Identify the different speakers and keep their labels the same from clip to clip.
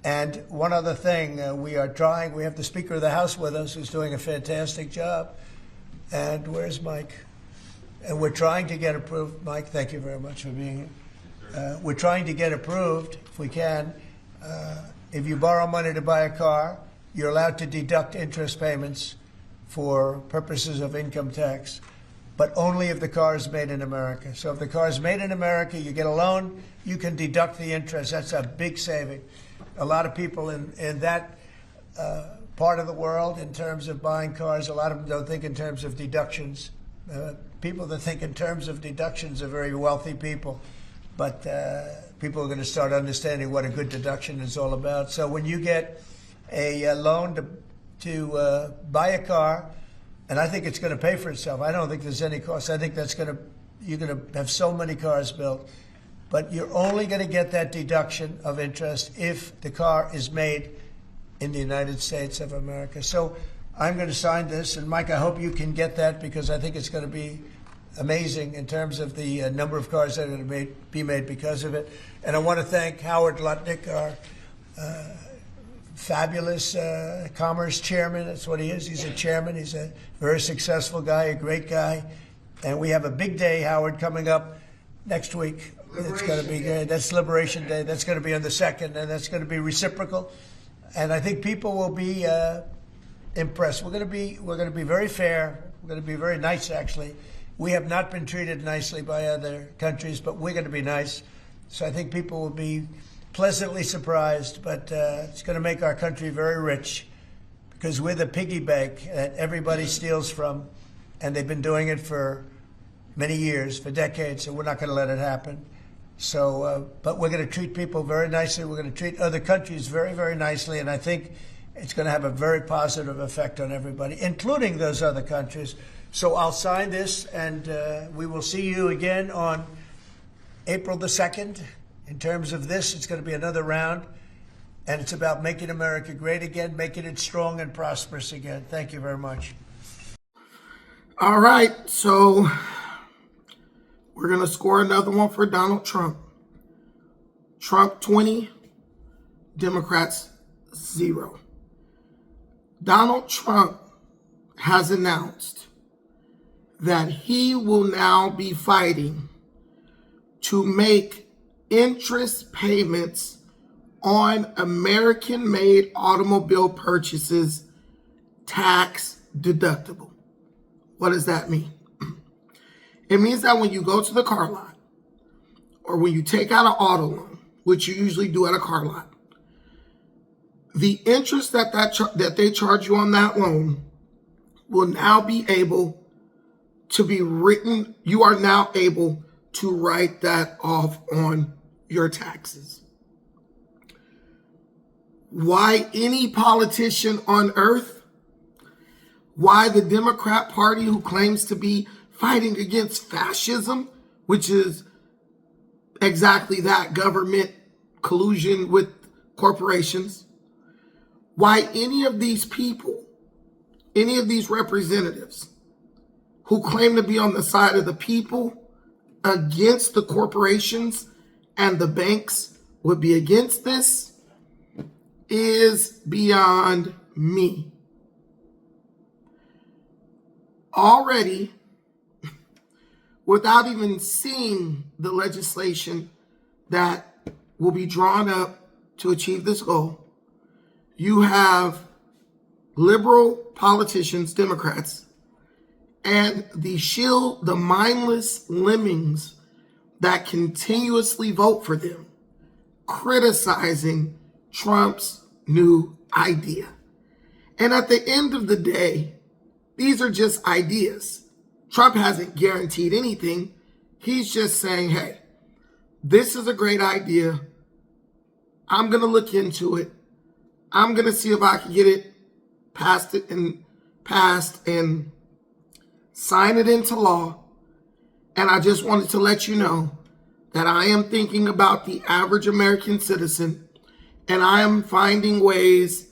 Speaker 1: And one other thing, we have the Speaker of the House with us who's doing a fantastic job. And where's Mike? And we're trying to get approved. Mike, thank you very much for being here. We're trying to get approved, if we can. If you borrow money to buy a car, you're allowed to deduct interest payments for purposes of income tax, but only if the car is made in America. So if the car is made in America, you get a loan, you can deduct the interest. That's a big saving. A lot of people in that part of the world, in terms of buying cars, a lot of them don't think in terms of deductions. People that think in terms of deductions are very wealthy people, but people are going to start understanding what a good deduction is all about. So when you get a loan to buy a car, and I think it's going to pay for itself. I don't think there's any cost. I think you're going to have so many cars built, but you're only going to get that deduction of interest if the car is made in the United States of America. So I'm going to sign this, and Mike, I hope you can get that, because I think it's going to be amazing in terms of the number of cars that are going to be made because of it. And I want to thank Howard Lutnick, our fabulous commerce chairman. That's what he is. He's a chairman. He's a very successful guy, a great guy. And we have a big day, Howard, coming up next week. It's going to be good. That's Liberation Day. That's going to be on the 2nd, and that's going to be reciprocal. And I think people will be impressed. We're going to be very fair. We're going to be very nice, actually. We have not been treated nicely by other countries, but we're going to be nice. So I think people will be pleasantly surprised, but it's going to make our country very rich, because we're the piggy bank that everybody steals from, and they've been doing it for many years, for decades, so we're not going to let it happen. So, but we're going to treat people very nicely. We're going to treat other countries very, very nicely, and I think it's going to have a very positive effect on everybody, including those other countries. So I'll sign this, and we will see you again on April the 2nd. In terms of this, it's going to be another round, and it's about making America great again, making it strong and prosperous again. Thank you very much.
Speaker 2: All right, so we're going to score another one for Donald Trump. Trump 20, Democrats 0. Donald Trump has announced that he will now be fighting to make interest payments on American-made automobile purchases tax deductible. What does that mean? It means that when you go to the car lot, or when you take out an auto loan, which you usually do at a car lot, the interest that they charge you on that loan will now be able to be written. You are now able to write that off on your taxes. Why any politician on earth? Why the Democrat Party, who claims to be fighting against fascism, which is exactly that, government collusion with corporations? Why any of these people, any of these representatives who claim to be on the side of the people against the corporations and the banks would be against this is beyond me. Already, without even seeing the legislation that will be drawn up to achieve this goal, you have liberal politicians, Democrats, and the mindless lemmings that continuously vote for them, criticizing Trump's new idea. And at the end of the day, these are just ideas. Trump hasn't guaranteed anything. He's just saying, hey, this is a great idea. I'm going to look into it. I'm going to see if I can get it passed and sign it into law. And I just wanted to let you know that I am thinking about the average American citizen, and I am finding ways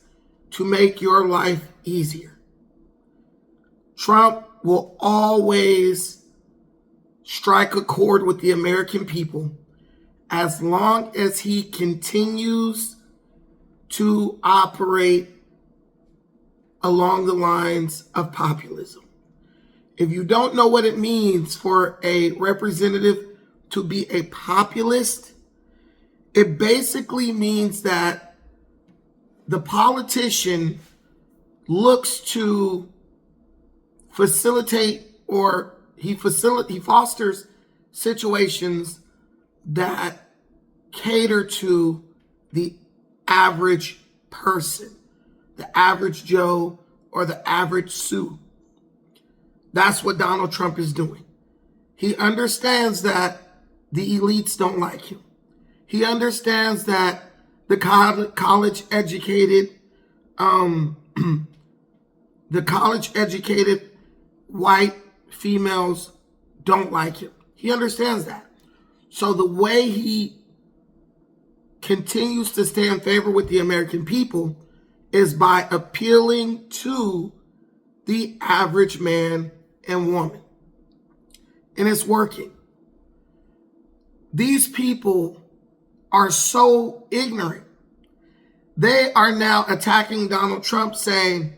Speaker 2: to make your life easier. Trump will always strike a chord with the American people as long as he continues to operate along the lines of populism. If you don't know what it means for a representative to be a populist, it basically means that the politician looks to facilitate, or he fosters situations that cater to the average person, the average Joe or the average Sue. That's what Donald Trump is doing. He understands that the elites don't like him. He understands that the college educated white females don't like him. He understands that. So the way he continues to stay in favor with the American people is by appealing to the average man and woman. And it's working. These people are so ignorant. They are now attacking Donald Trump, saying,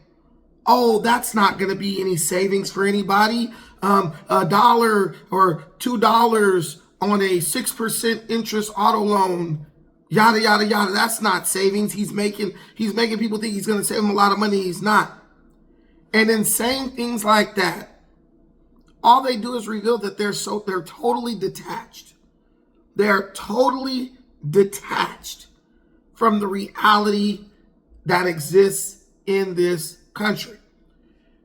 Speaker 2: oh, that's not going to be any savings for anybody. $1 or $2 on a 6% interest auto loan, yada, yada, yada. That's not savings. He's making people think he's going to save them a lot of money. He's not. And in saying things like that, all they do is reveal that they're totally detached. They're totally detached from the reality that exists in this country.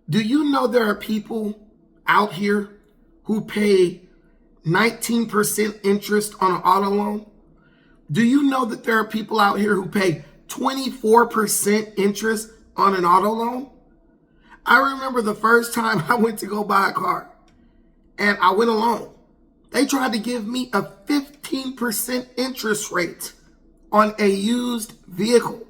Speaker 2: Do you know there are people out here who pay 19% interest on an auto loan? Do you know that there are people out here who pay 24% interest on an auto loan? I remember the first time I went to go buy a car and I went alone. They tried to give me a 15% interest rate on a used vehicle.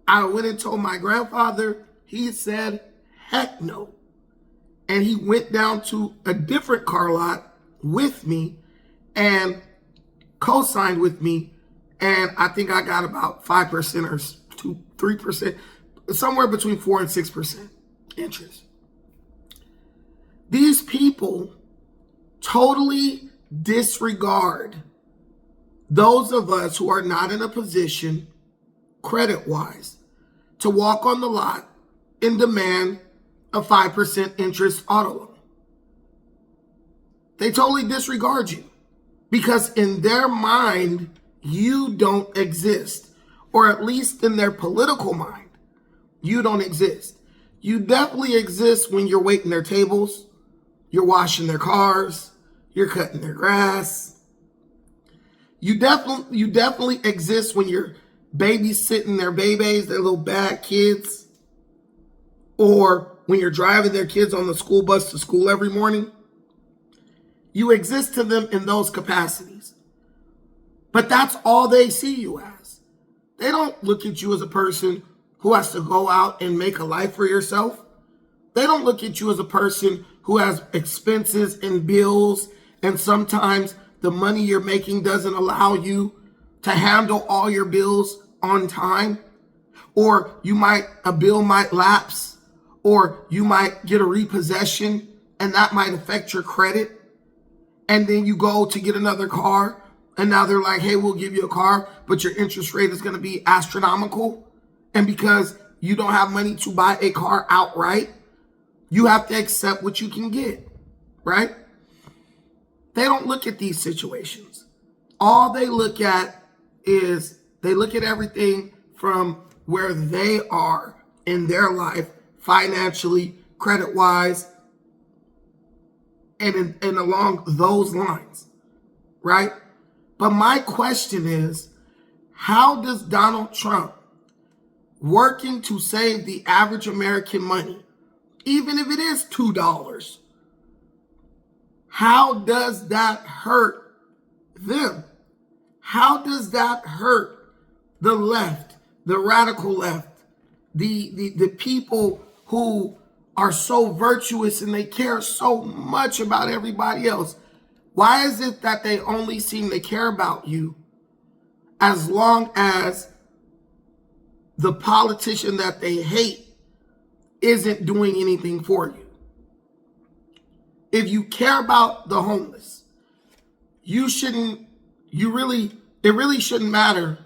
Speaker 2: I went and told my grandfather. He said, heck no. And he went down to a different car lot with me and co-signed with me. And I think I got about 5% or 3%, somewhere between 4 and 6% interest. These people totally disregard those of us who are not in a position, credit-wise, to walk on the lot and demand a 5% interest auto loan. They totally disregard you because in their mind, you don't exist, or at least in their political mind, you don't exist. You definitely exist when you're waiting their tables, you're washing their cars, you're cutting their grass. You definitely exist when you're babysitting their babies, their little bad kids, or when you're driving their kids on the school bus to school every morning. You exist to them in those capacities. But that's all they see you as. They don't look at you as a person who has to go out and make a life for yourself. They don't look at you as a person who has expenses and bills, and sometimes the money you're making doesn't allow you to handle all your bills on time, or a bill might lapse, or you might get a repossession and that might affect your credit. And then you go to get another car and now they're like, hey, we'll give you a car, but your interest rate is going to be astronomical. And because you don't have money to buy a car outright, you have to accept what you can get, right? They don't look at these situations. All they look at is they look at everything from where they are in their life, financially, credit-wise, and along those lines, right? But my question is, how does Donald Trump, working to save the average American money, even if it is $2, how does that hurt them? How does that hurt the left, the radical left, the people who are so virtuous and they care so much about everybody else? Why is it that they only seem to care about you as long as the politician that they hate isn't doing anything for you. If you care about the homeless, it really shouldn't matter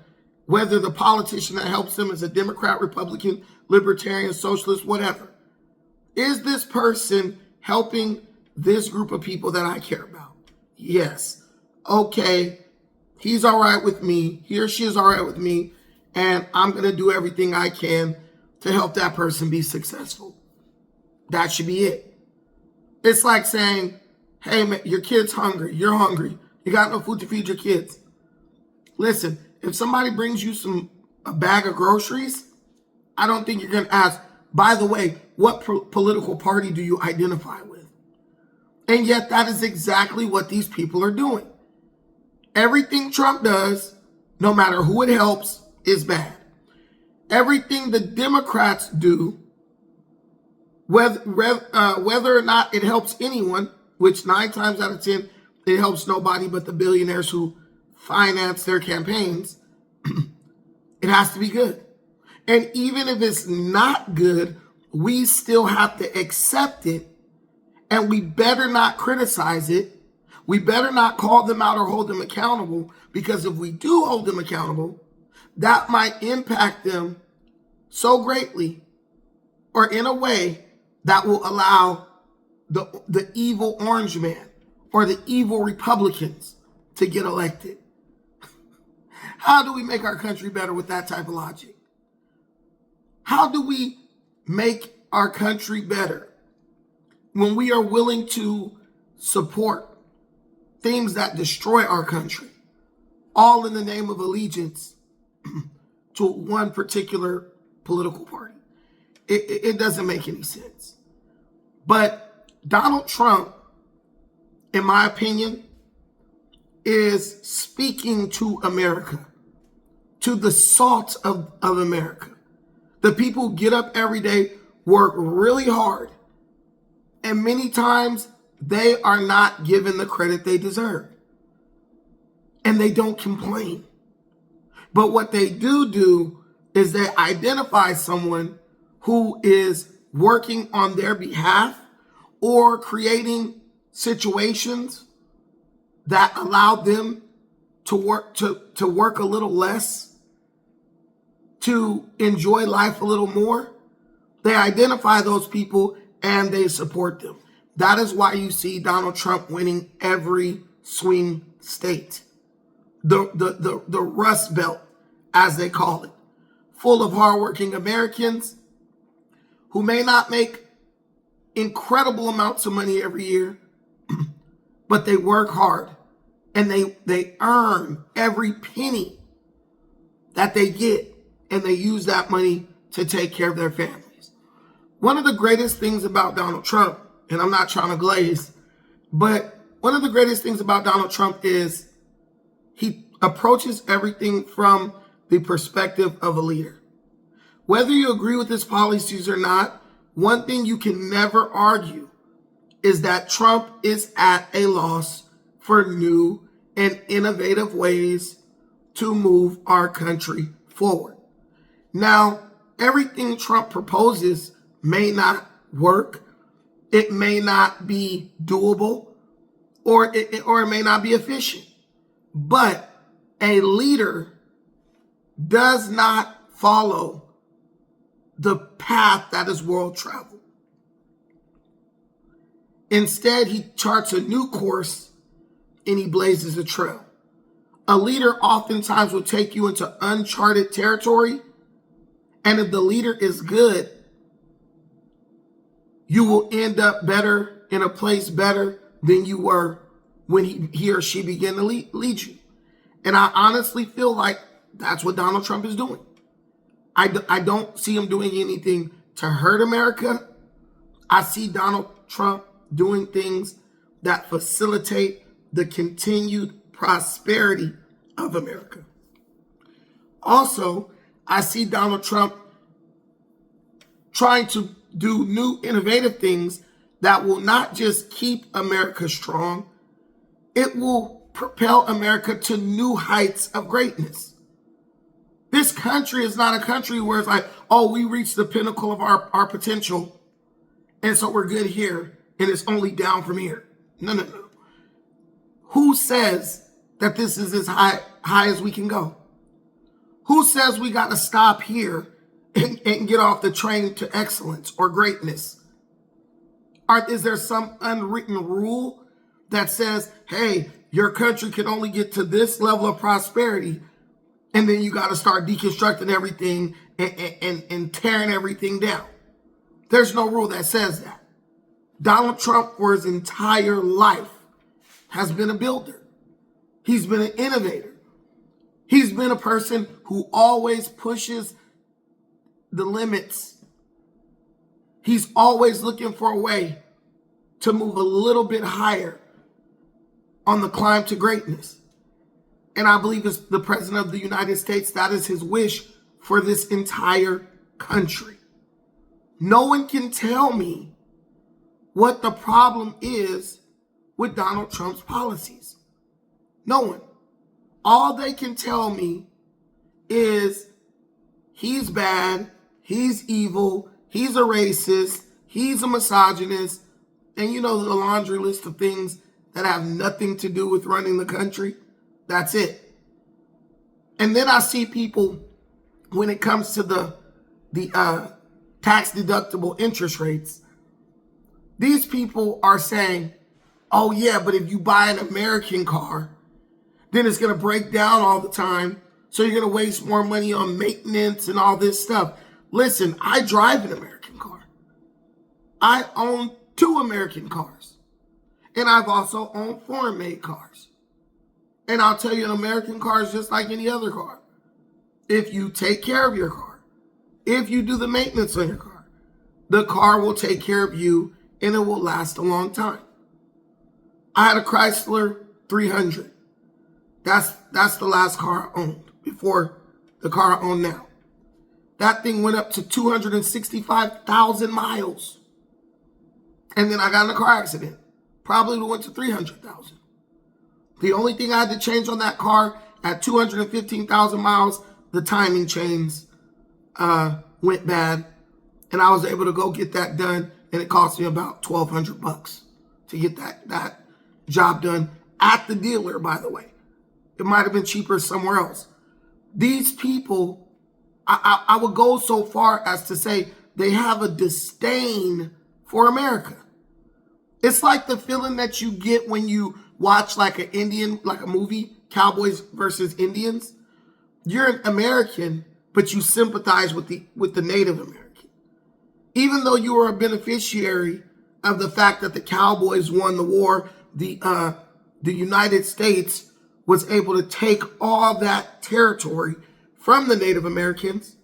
Speaker 2: whether the politician that helps them is a Democrat, Republican, Libertarian, Socialist, whatever. Is this person helping this group of people that I care about? Yes. Okay. He's all right with me. He or she is all right with me. And I'm going to do everything I can to help that person be successful. That should be it. It's like saying, hey, man, your kid's hungry. You're hungry. You got no food to feed your kids. Listen, if somebody brings you a bag of groceries, I don't think you're going to ask, by the way, what political party do you identify with? And yet that is exactly what these people are doing. Everything Trump does, no matter who it helps, is bad. Everything the Democrats do, whether or not it helps anyone, which 9 times out of 10, it helps nobody but the billionaires who finance their campaigns, it has to be good. And even if it's not good, we still have to accept it, and we better not criticize it. We better not call them out or hold them accountable, because if we do hold them accountable, that might impact them so greatly or in a way that will allow the evil orange man or the evil Republicans to get elected. How do we make our country better with that type of logic? How do we make our country better when we are willing to support things that destroy our country, all in the name of allegiance to one particular political party? It doesn't make any sense. But Donald Trump, in my opinion, is speaking to America, to the salt of America. The people who get up every day, work really hard, and many times they are not given the credit they deserve. And they don't complain. But what they do is they identify someone who is working on their behalf or creating situations that allow them to work a little less, to enjoy life a little more. They identify those people and they support them. That is why you see Donald Trump winning every swing state. The Rust Belt, as they call it, full of hardworking Americans who may not make incredible amounts of money every year, but they work hard and they earn every penny that they get, and they use that money to take care of their families. One of the greatest things about Donald Trump, and I'm not trying to glaze, but one of the greatest things about Donald Trump is he approaches everything from the perspective of a leader. Whether you agree with his policies or not, one thing you can never argue is that Trump is at a loss for new and innovative ways to move our country forward. Now, everything Trump proposes may not work. It may not be doable, or it may not be efficient. But a leader does not follow the path that is world travel. Instead, he charts a new course and he blazes a trail. A leader oftentimes will take you into uncharted territory, and if the leader is good, you will end up better, in a place better than you were when he or she began to lead you. And I honestly feel like that's what Donald Trump is doing. I don't see him doing anything to hurt America. I see Donald Trump doing things that facilitate the continued prosperity of America. Also, I see Donald Trump trying to do new innovative things that will not just keep America strong, it will propel America to new heights of greatness. This country is not a country where it's like, oh, we reached the pinnacle of our potential, and so we're good here, and it's only down from here. No, no, no. Who says that this is as high as we can go? Who says we got to stop here and get off the train to excellence or greatness? Is there some unwritten rule that says, hey, your country can only get to this level of prosperity, and then you got to start deconstructing everything and tearing everything down? There's no rule that says that. Donald Trump, for his entire life, has been a builder. He's been an innovator. He's been a person who always pushes the limits. He's always looking for a way to move a little bit higher on the climb to greatness. And I believe as the President of the United States, that is his wish for this entire country. No one can tell me what the problem is with Donald Trump's policies. No one. All they can tell me is he's bad, he's evil, he's a racist, he's a misogynist, and you know the laundry list of things that have nothing to do with running the country. That's it. And then I see people, when it comes to the tax deductible interest rates, these people are saying, oh yeah, but if you buy an American car, then it's going to break down all the time. So you're going to waste more money on maintenance and all this stuff. Listen, I drive an American car. I own 2 American cars. And I've also owned foreign-made cars. And I'll tell you, an American car is just like any other car. If you take care of your car, if you do the maintenance on your car, the car will take care of you and it will last a long time. I had a Chrysler 300. That's the last car I owned before the car I own now. That thing went up to 265,000 miles. And then I got in a car accident. Probably went to 300,000. The only thing I had to change on that car at 215,000 miles, the timing chains went bad. And I was able to go get that done. And it cost me about $1,200 to get that job done at the dealer, by the way. It might have been cheaper somewhere else. These people, I would go so far as to say they have a disdain for America. It's like the feeling that you get when you watch like a movie, Cowboys versus Indians. You're an American, but you sympathize with the Native American. Even though you are a beneficiary of the fact that the Cowboys won the war, the United States was able to take all that territory from the Native Americans.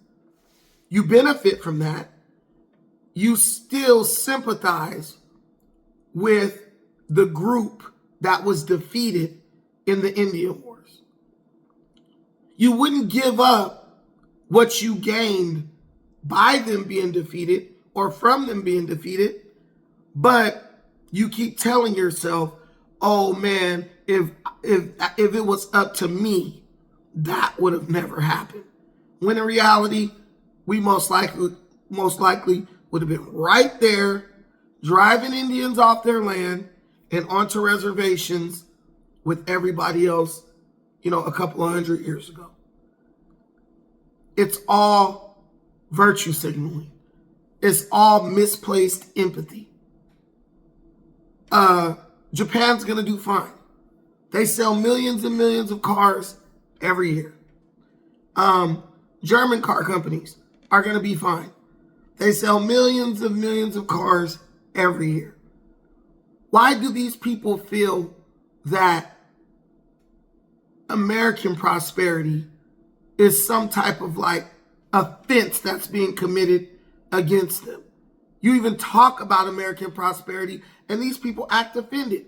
Speaker 2: You benefit from that. You still sympathize with the group that was defeated in the Indian Wars. You wouldn't give up what you gained by them being defeated or from them being defeated, but you keep telling yourself, oh man, if it was up to me, that would have never happened. When in reality, we most likely would have been right there, driving Indians off their land and onto reservations with everybody else, a couple of 100 years ago. It's all virtue signaling. It's all misplaced empathy. Japan's going to do fine. They sell millions and millions of cars every year. German car companies are going to be fine. They sell millions and millions of cars every year. Why do these people feel that American prosperity is some type of like offense that's being committed against them? You even talk about American prosperity and these people act offended.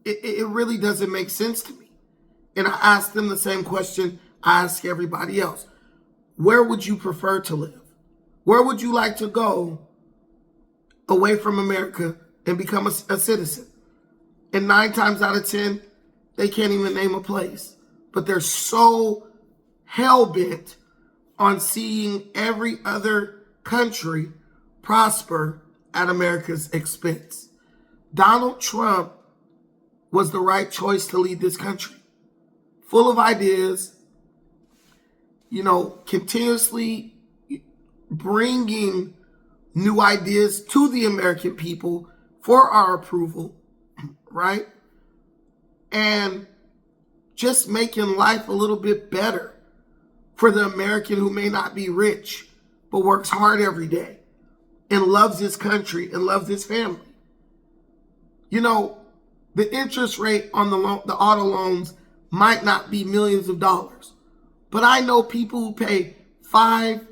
Speaker 2: It really doesn't make sense to me. And I ask them the same question I ask everybody else. Where would you prefer to live? Where would you like to go away from America and become a citizen? And 9 times out of 10, they can't even name a place. But they're so hell-bent on seeing every other country prosper at America's expense. Donald Trump was the right choice to lead this country. Full of ideas, continuously bringing new ideas to the American people for our approval, right? And just making life a little bit better for the American who may not be rich, but works hard every day and loves his country and loves his family. The interest rate on the auto loans might not be millions of dollars, but I know people who pay $5,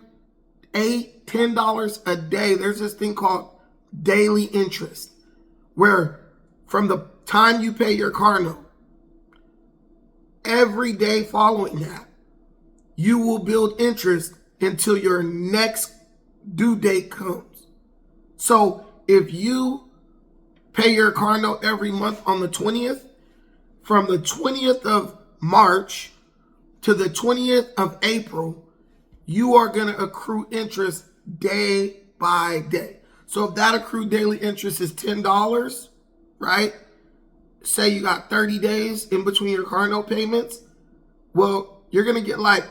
Speaker 2: $8, $10 a day. There's this thing called daily interest, where from the time you pay your car note, every day following that, you will build interest until your next due date comes. So if you pay your car note every month on the 20th, from the 20th of March to the 20th of April, you are going to accrue interest day by day. So if that accrued daily interest is $10, right? Say you got 30 days in between your car note payments. Well, you're going to get like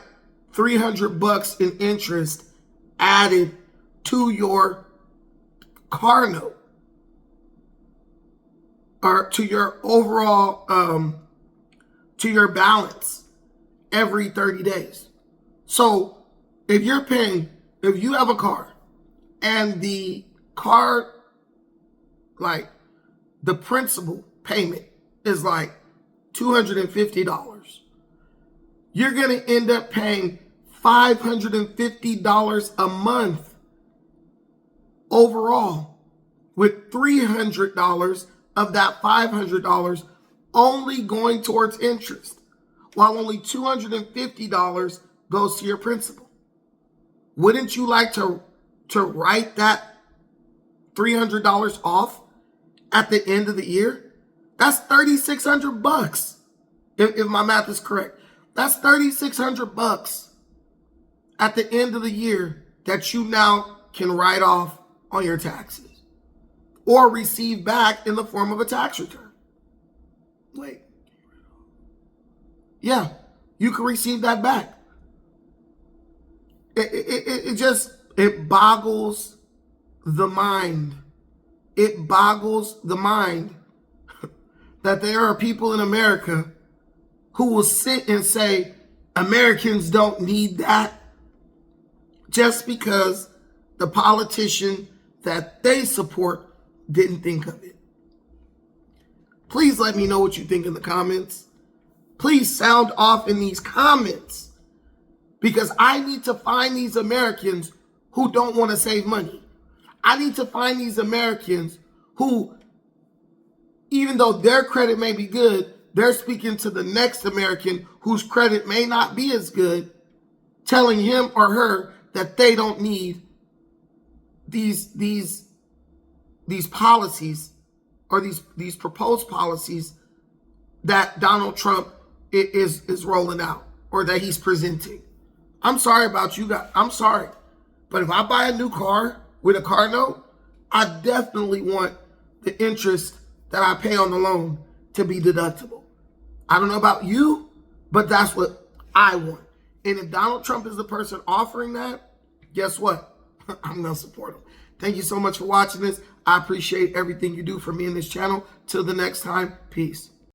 Speaker 2: $300 in interest added to your car note, or to your overall, to your balance every 30 days. So if you have a car and the car, like the principal payment is like $250, you're going to end up paying $550 a month overall, with $300 of that $500 only going towards interest, while only $250 goes to your principal. Wouldn't you like to write that $300 off at the end of the year? That's $3,600, if my math is correct. That's $3,600 at the end of the year that you now can write off on your taxes or receive back in the form of a tax return. Wait. Yeah, you can receive that back. It boggles the mind. It boggles the mind that there are people in America who will sit and say Americans don't need that just because the politician that they support didn't think of it. Please let me know what you think in the comments. Please sound off in these comments, because I need to find these Americans who don't want to save money. I need to find these Americans who, even though their credit may be good, they're speaking to the next American whose credit may not be as good, telling him or her that they don't need these policies, or these proposed policies that Donald Trump is rolling out, or that he's presenting. I'm sorry about you guys. I'm sorry. But if I buy a new car with a car note, I definitely want the interest that I pay on the loan to be deductible. I don't know about you, but that's what I want. And if Donald Trump is the person offering that, guess what? I'm going to support him. Thank you so much for watching this. I appreciate everything you do for me in this channel. Till the next time, peace.